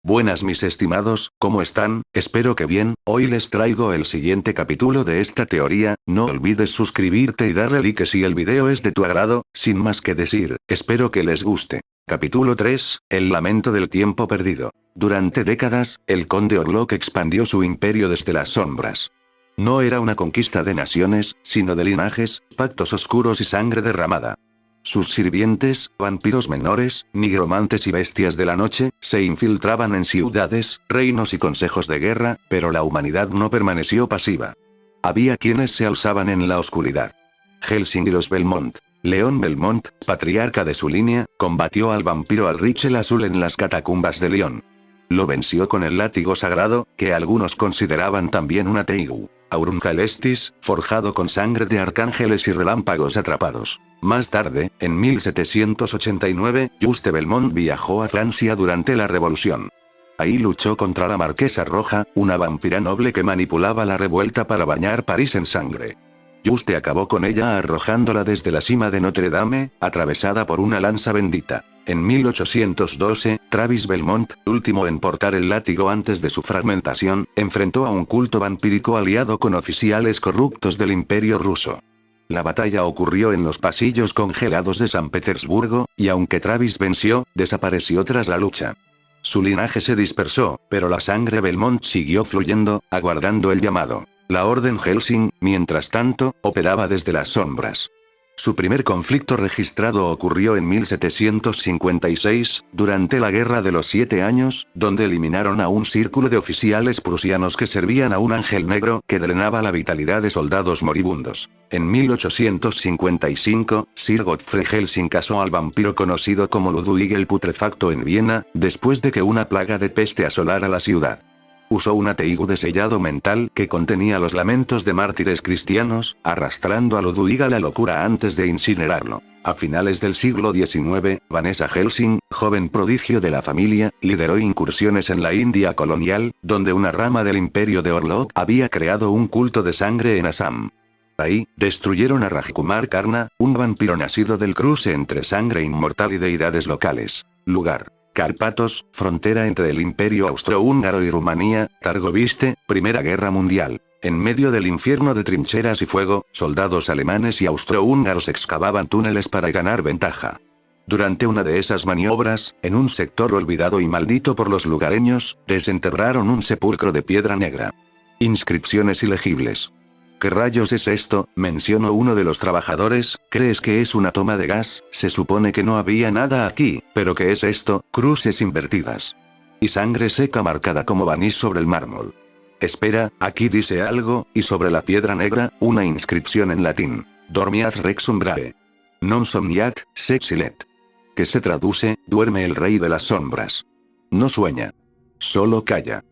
Buenas mis estimados, ¿cómo están? Espero que bien. Hoy les traigo el siguiente capítulo de esta teoría. No olvides suscribirte y darle like si el video es de tu agrado. Sin más que decir, espero que les guste. Capítulo 3, el lamento del tiempo perdido. Durante décadas, el conde Orlok expandió su imperio desde las sombras. No era una conquista de naciones, sino de linajes, pactos oscuros y sangre derramada. Sus sirvientes, vampiros menores, nigromantes y bestias de la noche, se infiltraban en ciudades, reinos y consejos de guerra, pero la humanidad no permaneció pasiva. Había quienes se alzaban en la oscuridad. Helsing y los Belmont. León Belmont, patriarca de su línea, combatió al vampiro Alrich el Azul en las catacumbas de Lyon. Lo venció con el látigo sagrado, que algunos consideraban también una teigu. Auruncal Estis, forjado con sangre de arcángeles y relámpagos atrapados. Más tarde, en 1789, Juste Belmont viajó a Francia durante la Revolución. Ahí luchó contra la Marquesa Roja, una vampira noble que manipulaba la revuelta para bañar París en sangre. Juste acabó con ella arrojándola desde la cima de Notre Dame, atravesada por una lanza bendita. En 1812, Travis Belmont, último en portar el látigo antes de su fragmentación, enfrentó a un culto vampírico aliado con oficiales corruptos del Imperio ruso. La batalla ocurrió en los pasillos congelados de San Petersburgo, y aunque Travis venció, desapareció tras la lucha. Su linaje se dispersó, pero la sangre Belmont siguió fluyendo, aguardando el llamado. La Orden Helsing, mientras tanto, operaba desde las sombras. Su primer conflicto registrado ocurrió en 1756, durante la Guerra de los 7 Años, donde eliminaron a un círculo de oficiales prusianos que servían a un ángel negro que drenaba la vitalidad de soldados moribundos. En 1855, Sir Godfrey Helsing casó al vampiro conocido como Ludwig el Putrefacto en Viena, después de que una plaga de peste asolara la ciudad. Usó una teigu de sellado mental que contenía los lamentos de mártires cristianos, arrastrando a Ludwig a la locura antes de incinerarlo. A finales del siglo XIX, Vanessa Helsing, joven prodigio de la familia, lideró incursiones en la India colonial, donde una rama del imperio de Orlok había creado un culto de sangre en Assam. Ahí, destruyeron a Rajkumar Karna, un vampiro nacido del cruce entre sangre inmortal y deidades locales. Lugar: Cárpatos, frontera entre el Imperio Austrohúngaro y Rumanía, Targoviste, Primera Guerra Mundial. En medio del infierno de trincheras y fuego, soldados alemanes y austrohúngaros excavaban túneles para ganar ventaja. Durante una de esas maniobras, en un sector olvidado y maldito por los lugareños, desenterraron un sepulcro de piedra negra. Inscripciones ilegibles. ¿Qué rayos es esto?, mencionó uno de los trabajadores. ¿Crees que es una toma de gas? Se supone que no había nada aquí, pero ¿qué es esto? Cruces invertidas. Y sangre seca marcada como vanís sobre el mármol. Espera, aquí dice algo, y sobre la piedra negra, una inscripción en latín. Dormiat rex umbrae. Non somniat, sexilet. Que se traduce, duerme el rey de las sombras. No sueña. Solo calla.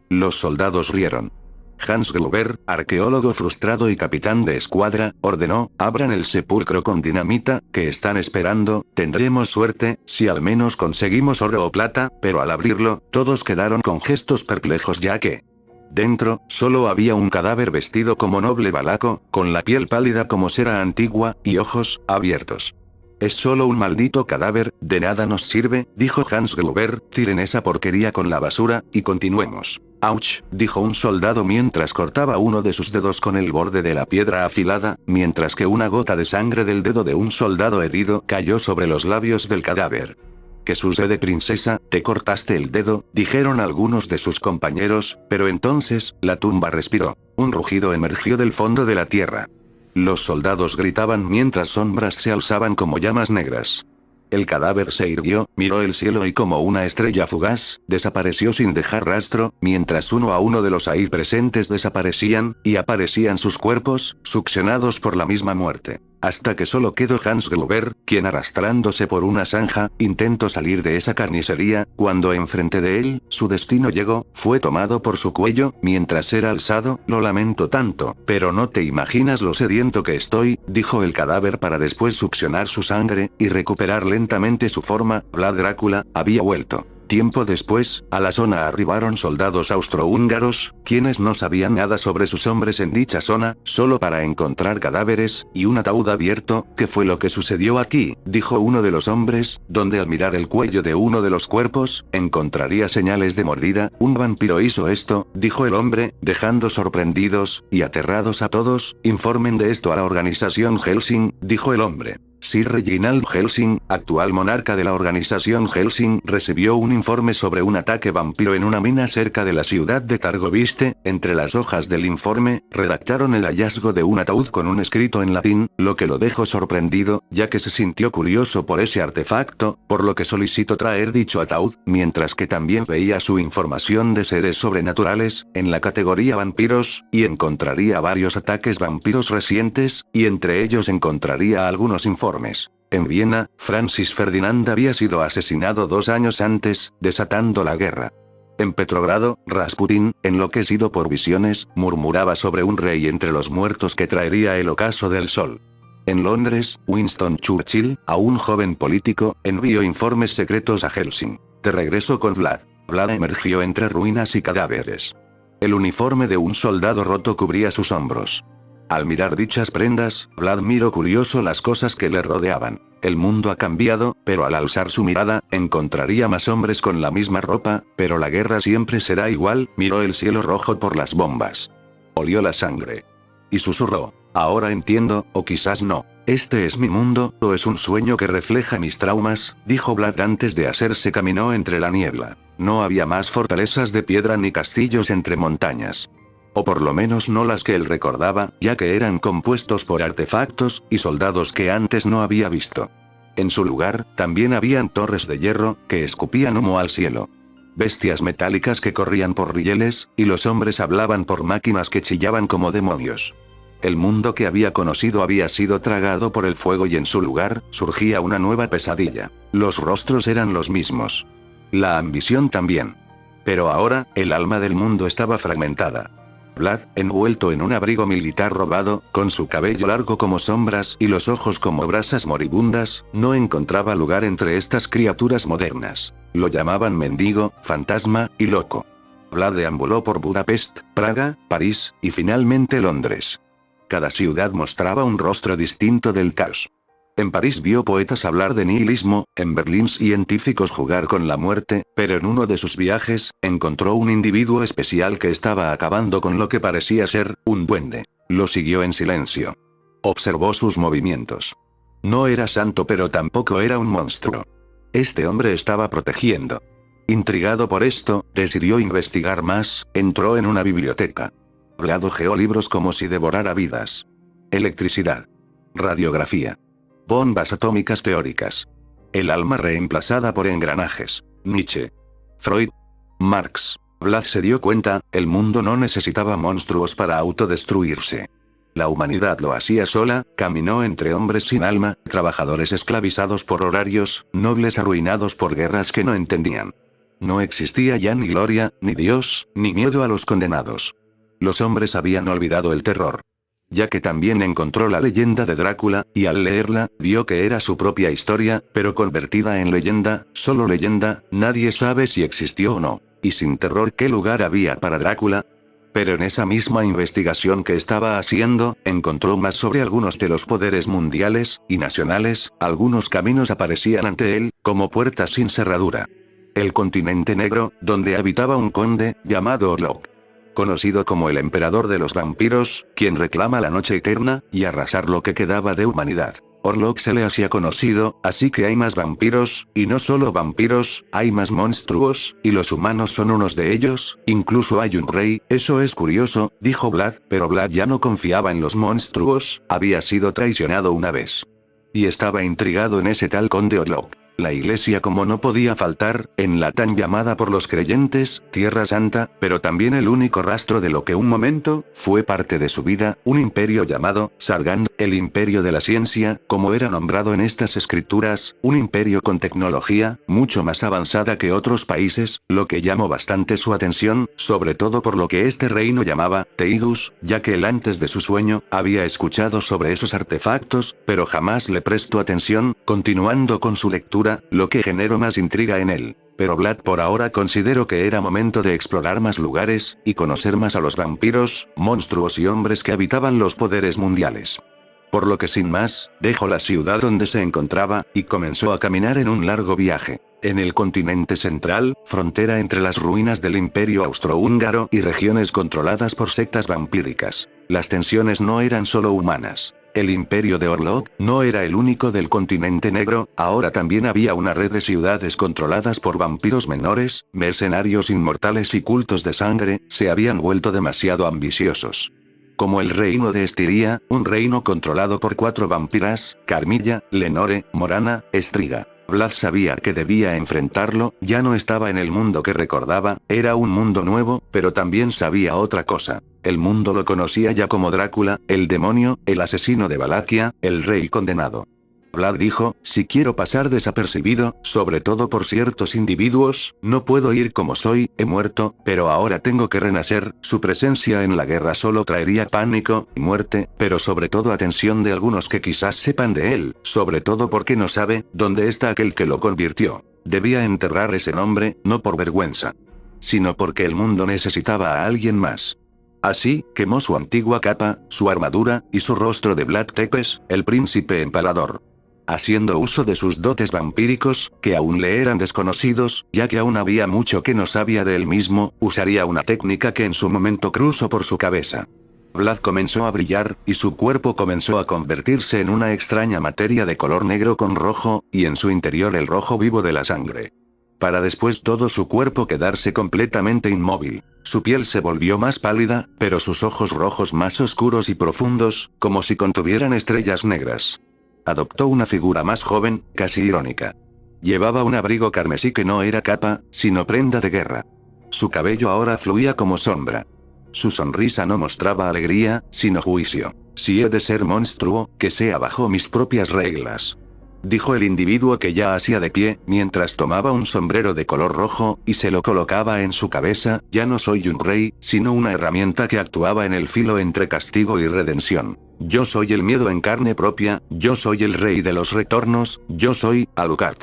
Los soldados rieron. Hans Gruber, arqueólogo frustrado y capitán de escuadra, ordenó: abran el sepulcro con dinamita. ¿Qué están esperando? Tendremos suerte, si al menos conseguimos oro o plata. Pero al abrirlo, todos quedaron con gestos perplejos ya que dentro, solo había un cadáver vestido como noble valaco, con la piel pálida como cera antigua, y ojos abiertos. Es solo un maldito cadáver, de nada nos sirve, dijo Hans Gruber, tiren esa porquería con la basura, y continuemos. Ouch, dijo un soldado mientras cortaba uno de sus dedos con el borde de la piedra afilada, mientras que una gota de sangre del dedo de un soldado herido cayó sobre los labios del cadáver. ¿Qué sucede, princesa? ¿Te cortaste el dedo?, dijeron algunos de sus compañeros, pero entonces, la tumba respiró. Un rugido emergió del fondo de la tierra. Los soldados gritaban mientras sombras se alzaban como llamas negras. El cadáver se irguió, miró el cielo y como una estrella fugaz, desapareció sin dejar rastro, mientras uno a uno de los ahí presentes desaparecían, y aparecían sus cuerpos, succionados por la misma muerte. Hasta que solo quedó Hans Gruber, quien arrastrándose por una zanja, intentó salir de esa carnicería. Cuando enfrente de él, su destino llegó, fue tomado por su cuello, mientras era alzado. Lo lamento tanto, pero no te imaginas lo sediento que estoy, dijo el cadáver para después succionar su sangre, y recuperar lentamente su forma. Vlad Drácula había vuelto. Tiempo después, a la zona arribaron soldados austrohúngaros, quienes no sabían nada sobre sus hombres en dicha zona, solo para encontrar cadáveres, y un ataúd abierto. ¿Qué fue lo que sucedió aquí?, dijo uno de los hombres, donde al mirar el cuello de uno de los cuerpos, encontraría señales de mordida. Un vampiro hizo esto, dijo el hombre, dejando sorprendidos y aterrados a todos. Informen de esto a la organización Helsing, dijo el hombre. Sir Reginald Helsing, actual monarca de la organización Helsing, recibió un informe sobre un ataque vampiro en una mina cerca de la ciudad de Targoviste. Entre las hojas del informe, redactaron el hallazgo de un ataúd con un escrito en latín, lo que lo dejó sorprendido, ya que se sintió curioso por ese artefacto, por lo que solicitó traer dicho ataúd, mientras que también veía su información de seres sobrenaturales, en la categoría vampiros, y encontraría varios ataques vampiros recientes, y entre ellos encontraría algunos informes. En Viena, Francis Ferdinand había sido asesinado 2 años antes, desatando la guerra. En Petrogrado, Rasputín, enloquecido por visiones, murmuraba sobre un rey entre los muertos que traería el ocaso del sol. En Londres, Winston Churchill, aún joven político, envió informes secretos a Helsing. De regreso con Vlad. Vlad emergió entre ruinas y cadáveres. El uniforme de un soldado roto cubría sus hombros. Al mirar dichas prendas, Vlad miró curioso las cosas que le rodeaban. El mundo ha cambiado, pero al alzar su mirada, encontraría más hombres con la misma ropa, pero la guerra siempre será igual. Miró el cielo rojo por las bombas. Olió la sangre. Y susurró. Ahora entiendo, o quizás no. ¿Este es mi mundo, o es un sueño que refleja mis traumas?, dijo Vlad antes de hacerse camino entre la niebla. No había más fortalezas de piedra ni castillos entre montañas. O por lo menos no las que él recordaba, ya que eran compuestos por artefactos y soldados que antes no había visto. En su lugar, también habían torres de hierro, que escupían humo al cielo. Bestias metálicas que corrían por rieles, y los hombres hablaban por máquinas que chillaban como demonios. El mundo que había conocido había sido tragado por el fuego y en su lugar, surgía una nueva pesadilla. Los rostros eran los mismos. La ambición también. Pero ahora, el alma del mundo estaba fragmentada. Vlad, envuelto en un abrigo militar robado, con su cabello largo como sombras y los ojos como brasas moribundas, no encontraba lugar entre estas criaturas modernas. Lo llamaban mendigo, fantasma y loco. Vlad deambuló por Budapest, Praga, París, y finalmente Londres. Cada ciudad mostraba un rostro distinto del caos. En París vio poetas hablar de nihilismo, en Berlín científicos jugar con la muerte, pero en uno de sus viajes, encontró un individuo especial que estaba acabando con lo que parecía ser un duende. Lo siguió en silencio. Observó sus movimientos. No era santo pero tampoco era un monstruo. Este hombre estaba protegiendo. Intrigado por esto, decidió investigar más. Entró en una biblioteca. Vlad hojeó libros como si devorara vidas. Electricidad. Radiografía. Bombas atómicas teóricas. El alma reemplazada por engranajes. Nietzsche. Freud. Marx. Vlad se dio cuenta, el mundo no necesitaba monstruos para autodestruirse. La humanidad lo hacía sola, caminó entre hombres sin alma, trabajadores esclavizados por horarios, nobles arruinados por guerras que no entendían. No existía ya ni gloria, ni Dios, ni miedo a los condenados. Los hombres habían olvidado el terror. Ya que también encontró la leyenda de Drácula, y al leerla, vio que era su propia historia, pero convertida en leyenda, solo leyenda, nadie sabe si existió o no. Y sin terror, ¿qué lugar había para Drácula? Pero en esa misma investigación que estaba haciendo, encontró más sobre algunos de los poderes mundiales y nacionales. Algunos caminos aparecían ante él, como puertas sin cerradura. El continente negro, donde habitaba un conde, llamado Orlok. Conocido como el emperador de los vampiros, quien reclama la noche eterna, y arrasar lo que quedaba de humanidad. Orlok se le hacía conocido, así que hay más vampiros, y no solo vampiros, hay más monstruos, y los humanos son unos de ellos, incluso hay un rey. Eso es curioso, dijo Vlad, pero Vlad ya no confiaba en los monstruos, había sido traicionado una vez. Y estaba intrigado en ese tal conde Orlok. La iglesia como no podía faltar, en la tan llamada por los creyentes, Tierra Santa, pero también el único rastro de lo que un momento, fue parte de su vida, un imperio llamado, Sargand, el imperio de la ciencia, como era nombrado en estas escrituras, un imperio con tecnología, mucho más avanzada que otros países, lo que llamó bastante su atención, sobre todo por lo que este reino llamaba, Teigus, ya que él antes de su sueño, había escuchado sobre esos artefactos, pero jamás le prestó atención, continuando con su lectura, lo que generó más intriga en él. Pero Vlad por ahora consideró que era momento de explorar más lugares, y conocer más a los vampiros, monstruos y hombres que habitaban los poderes mundiales. Por lo que sin más, dejó la ciudad donde se encontraba, y comenzó a caminar en un largo viaje. En el continente central, frontera entre las ruinas del Imperio Austrohúngaro y regiones controladas por sectas vampíricas. Las tensiones no eran solo humanas. El Imperio de Orlok no era el único del continente negro, ahora también había una red de ciudades controladas por vampiros menores, mercenarios inmortales y cultos de sangre, se habían vuelto demasiado ambiciosos. Como el reino de Estiria, un reino controlado por 4 vampiras, Carmilla, Lenore, Morana, Estriga. Vlad sabía que debía enfrentarlo, ya no estaba en el mundo que recordaba, era un mundo nuevo, pero también sabía otra cosa. El mundo lo conocía ya como Drácula, el demonio, el asesino de Valaquia, el rey condenado. Vlad dijo, si quiero pasar desapercibido, sobre todo por ciertos individuos, no puedo ir como soy, he muerto, pero ahora tengo que renacer, su presencia en la guerra solo traería pánico, y muerte, pero sobre todo atención de algunos que quizás sepan de él, sobre todo porque no sabe, dónde está aquel que lo convirtió. Debía enterrar ese nombre, no por vergüenza, sino porque el mundo necesitaba a alguien más. Así, quemó su antigua capa, su armadura, y su rostro de Vlad Tepes, el príncipe empalador. Haciendo uso de sus dotes vampíricos, que aún le eran desconocidos, ya que aún había mucho que no sabía de él mismo, usaría una técnica que en su momento cruzó por su cabeza. Vlad comenzó a brillar, y su cuerpo comenzó a convertirse en una extraña materia de color negro con rojo, y en su interior el rojo vivo de la sangre. Para después todo su cuerpo quedarse completamente inmóvil. Su piel se volvió más pálida, pero sus ojos rojos más oscuros y profundos, como si contuvieran estrellas negras. Adoptó una figura más joven, casi irónica. Llevaba un abrigo carmesí que no era capa, sino prenda de guerra. Su cabello ahora fluía como sombra. Su sonrisa no mostraba alegría, sino juicio. Si he de ser monstruo, que sea bajo mis propias reglas. Dijo el individuo que ya hacía de pie, mientras tomaba un sombrero de color rojo, y se lo colocaba en su cabeza, ya no soy un rey, sino una herramienta que actuaba en el filo entre castigo y redención. Yo soy el miedo en carne propia, yo soy el rey de los retornos, yo soy, Alucard.